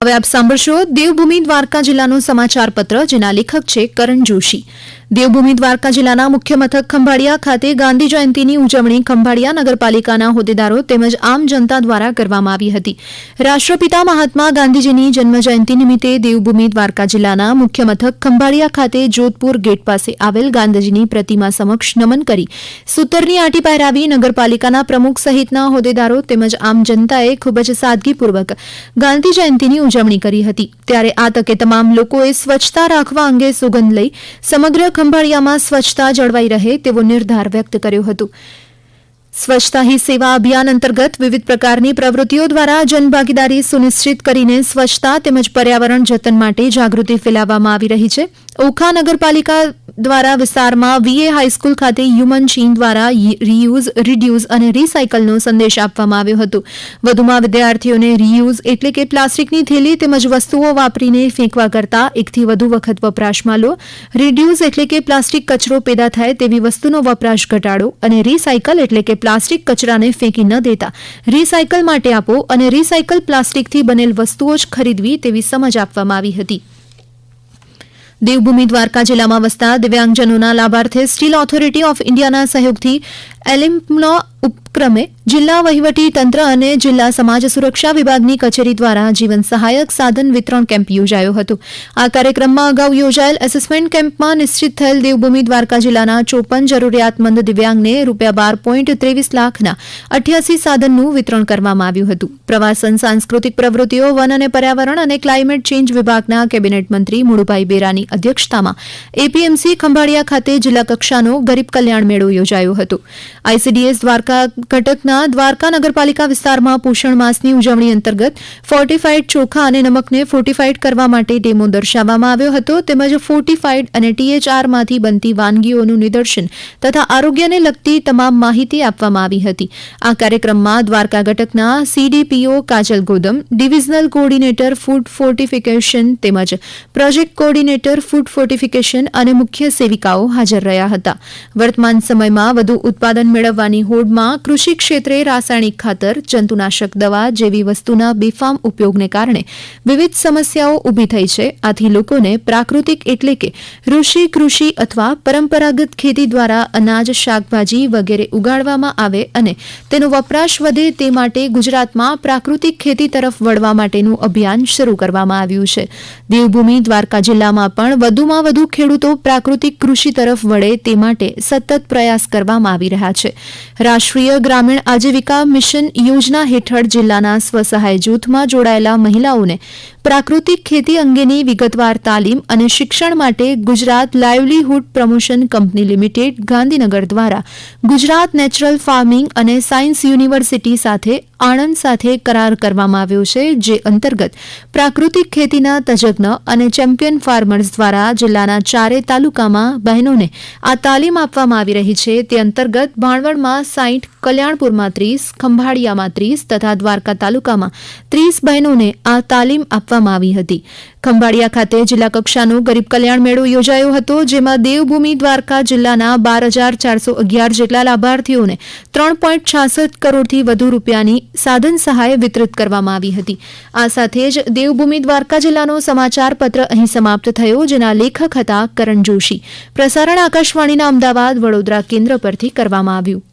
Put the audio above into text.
હવે આપ સાંભળશો દેવભૂમિ દ્વારકા જિલ્લાનું સમાચાર પત્ર, જેના લેખક છે કરણ જોશી। દેવભૂમિ દ્વારકા જિલ્લાના મુખ્ય મથક ખંભાળિયા ખાતે ગાંધી જયંતિની ઉજવણી ખંભાળિયા નગરપાલિકાના હોદ્દેદારો તેમજ આમ જનતા દ્વારા કરવામાં આવી હતી। રાષ્ટ્રપિતા મહાત્મા ગાંધીજીની જન્મજયંતિ નિમિત્તે દેવભૂમિ દ્વારકા જિલ્લાના મુખ્ય મથક ખંભાળિયા ખાતે જોધપુર ગેટ પાસે આવેલ ગાંધીજીની પ્રતિમા સમક્ષ નમન કરી સૂતરની આંટી પહેરાવી નગરપાલિકાના પ્રમુખ સહિતના હોદ્દેદારો તેમજ આમ જનતાએ ખૂબ જ સાદગીપૂર્વક ગાંધી જયંતિની ઉજવણી કરી હતી। ત્યારે આ તકે તમામ લોકોએ સ્વચ્છતા રાખવા અંગે સોગંદ લઈ સમગ્ર ખંભાળિયામાં સ્વચ્છતા જળવાઈ રહે તેવો નિર્ધાર વ્યક્ત કર્યો હતો। સ્વચ્છતા હી સેવા અભિયાન અંતર્ગત વિવિધ પ્રકારની પ્રવૃત્તિઓ દ્વારા જનભાગીદારી સુનિશ્ચિત કરીને સ્વચ્છતા તેમજ પર્યાવરણ જતન માટે જાગૃતિ ફેલાવવામાં આવી રહી છે। ઓખા નગરપાલિકા દ્વારા વિસ્તારમાં વીએ હાઈસ્કૂલ ખાતે હ્યુમન ચેઇન દ્વારા રીયુઝ, રિડ્યુઝ અને રિસાયકલનો સંદેશ આપવામાં આવ્યો હતો। વધુમાં વિદ્યાર્થીઓને રીયુઝ એટલે કે પ્લાસ્ટિકની થેલી તેમજ વસ્તુઓ વાપરીને ફેંકવા કરતા એકથી વધુ વખત વપરાશમાં લો, રિડ્યુઝ એટલે કે પ્લાસ્ટિક કચરો પેદા થાય તેવી વસ્તુનો વપરાશ ઘટાડો અને રિસાયકલ એટલે કે પ્લાસ્ટિક કચરાને ફેંકી ન દેતા રિસાયકલ માટે આપો અને રિસાયકલ પ્લાસ્ટિકથી બનેલ વસ્તુઓ જ ખરીદવી તેવી સમજ આપવામાં આવી હતી। દેવભૂમિ દ્વારકા જિલ્લામાં વસતા દિવ્યાંગજનોના લાભાર્થે સ્ટીલ ઓથોરિટી ઓફ ઇન્ડિયાના સહયોગથી એલિમ્પનો ઉપક્રમે જિલ્લા વહીવટી તંત્ર અને જિલ્લા સમાજ સુરક્ષા વિભાગની કચેરી દ્વારા જીવન સહાયક સાધન વિતરણ કેમ્પ યોજાયો હતો। આ કાર્યક્રમમાં અગાઉ યોજાયેલ એસેસમેન્ટ કેમ્પમાં નિશ્ચિત થયેલ દેવભૂમિ દ્વારકા જિલ્લાના 54 જરૂરિયાતમંદ દિવ્યાંગને ₹12.23 લાખના 88 સાધનનું વિતરણ કરવામાં આવ્યું હતું। પ્રવાસન, સાંસ્કૃતિક પ્રવૃત્તિઓ, વન અને પર્યાવરણ અને ક્લાઇમેટ ચેન્જ વિભાગના કેબિનેટ મંત્રી મુળુભાઈ બેરાની અધ્યક્ષતામાં એપીએમસી ખંભાળિયા ખાતે જિલ્લા કક્ષાનો ગરીબ કલ્યાણ મેળો યોજાયો હતો। આઈસીડીએસ દ્વારકા ઘટકના દ્વારકા નગરપાલિકા વિસ્તારમાં પોષણ માસની ઉજવણી અંતર્ગત ફોર્ટિફાઈડ ચોખા અને નમકને ફોર્ટિફાઈડ કરવા માટે ડેમો દર્શાવવામાં આવ્યો હતો તેમજ ફોર્ટિફાઈડ અને ટીએચઆરમાંથી બનતી વાનગીઓનું નિદર્શન તથા આરોગ્યને લગતી તમામ માહિતી આપવામાં આવી હતી। આ કાર્યક્રમમાં દ્વારકા ઘટકના સીડીપીઓ કાજલ ગોદમ, ડિવિઝનલ કોર્ડિનેટર ફૂડ ફોર્ટિફિકેશન તેમજ પ્રોજેક્ટ કોર્ડિનેટર ફૂડ ફોર્ટિફિકેશન અને મુખ્ય સેવિકાઓ હાજર રહ્યા હતા। વર્તમાન સમયમાં વધુ ઉત્પાદન મેળવવાની હોડમાં કૃષિ ક્ષેત્રે રાસાયણિક ખાતર, જંતુનાશક દવા જેવી વસ્તુના બેફામ ઉપયોગને કારણે વિવિધ સમસ્યાઓ ઊભી થઈ છે। આથી લોકોને પ્રાકૃતિક એટલે કે ઋષિ કૃષિ અથવા પરંપરાગત ખેતી દ્વારા અનાજ, શાકભાજી વગેરે ઉગાડવામાં આવે અને તેનો વપરાશ વધે તે માટે ગુજરાતમાં પ્રાકૃતિક ખેતી તરફ વળવા માટેનું અભિયાન શરૂ કરવામાં આવ્યું છે। દેવભૂમિ દ્વારકા જિલ્લામાં પણ વધુમાં વધુ ખેડૂતો પ્રાકૃતિક કૃષિ તરફ વળે તે માટે સતત પ્રયાસ કરવામાં આવી રહ્યા છે। રાષ્ટ્રીય ગ્રામીણ આજીવિકા મિશન યોજના હેઠળ જિલ્લાના સ્વસહાય જૂથમાં જોડાયેલા મહિલાઓને પ્રાકૃતિક ખેતી અંગેની વિગતવાર તાલીમ અને શિક્ષણ માટે Gujarat livelihood promotion company limited Gandhinagar દ્વારા ગુજરાત નેચરલ ફાર્મિંગ અને સાયન્સ યુનિવર્સિટી સાથે આણંદ સાથે કરાર કરવામાં આવ્યો છે, જે અંતર્ગત પ્રાકૃતિક ખેતીના તજજ્ઞ અને ચેમ્પિયન ફાર્મર્સ દ્વારા જિલ્લાના 4 તાલુકામાં બહેનોને આ તાલીમ આપવામાં આવી રહી છે। તે અંતર્ગત ભાણવડમાં 60, કલ્યાણપુરમાં 30, ખંભાળિયામાં 30 તથા દ્વારકા તાલુકામાં 30 બહેનોને આ તાલીમ આપવામાં આવી હતી। ખંભાળિયા ખાતે જિલ્લા કક્ષાનો ગરીબ કલ્યાણ મેળો યોજાયો હતો, જેમાં દેવભૂમિ દ્વારકા જિલ્લાના 12,411 જેટલા લાભાર્થીઓને 3.66 કરોડથી વધુ રૂપિયાની સાધન સહાય વિતરિત કરવામાં આવી હતી। આ સાથે જ દેવભૂમિ દ્વારકા જિલ્લાનો સમાચાર પત્ર અહીં સમાપ્ત થયો, જેના લેખક હતા કરણ જોશી। પ્રસારણ આકાશવાણીના અમદાવાદ, વડોદરા કેન્દ્ર પરથી કરવામાં આવ્યું।